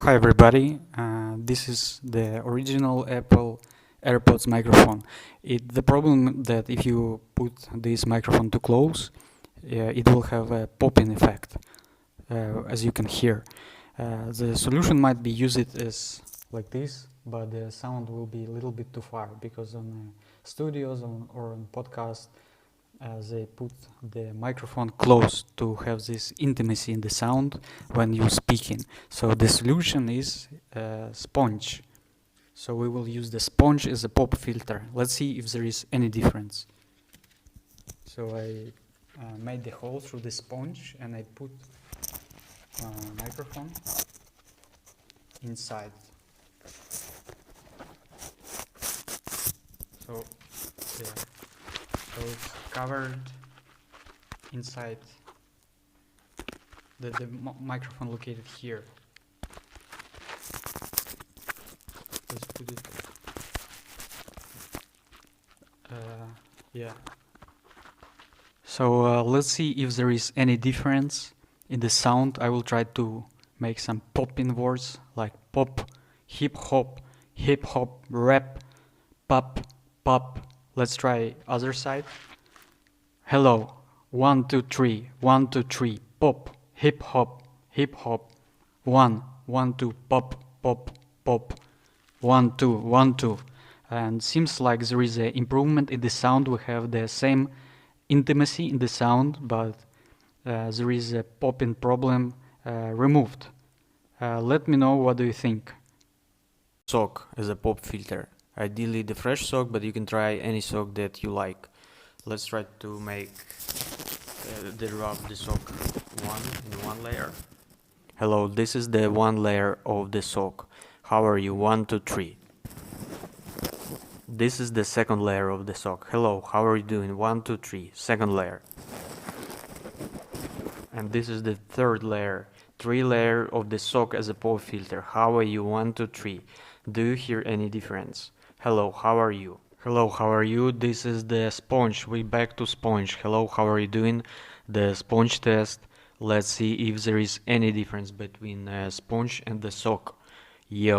Hi everybody, this is the original Apple EarPods microphone. The problem that if you put this microphone too close, it will have a popping effect, as you can hear. The solution might be use it as like this, but the sound will be a little bit too far because on studios or on podcasts, they put the microphone close to have this intimacy in the sound when you're speaking. So the solution is sponge. So we will use the sponge as a pop filter. Let's see if there is any difference. So I made the hole through the sponge and I put microphone inside. So yeah. So it's covered inside the microphone located here. Let's put it. Yeah. So let's see if there is any difference in the sound. I will try to make some popping words like pop, hip hop, rap, pop, pop. Let's try other side. Hello, 1, 2, 3, 1, 2, 3, pop, hip hop, 1, 1, 2, pop, pop, pop, 1, 2, 1, 2. And seems like there is an improvement in the sound. We have the same intimacy in the sound, but there is a popping problem removed. Let me know what do you think. Sock as a pop filter. Ideally the fresh sock, but you can try any sock that you like. Let's try to make the sock in one layer. Hello, this is the one layer of the sock. How are you? 1, 2, 3. This is the second layer of the sock. Hello, how are you doing? 1, 2, 3. Second layer. And this is the third layer. 3 layer of the sock as a pop filter. How are you? 1, 2, 3. Do you hear any difference? Hello, how are you? Hello, how are you? This is the sponge. We back to sponge. Hello, how are you doing? The sponge test. Let's see if there is any difference between sponge and the sock. Yo.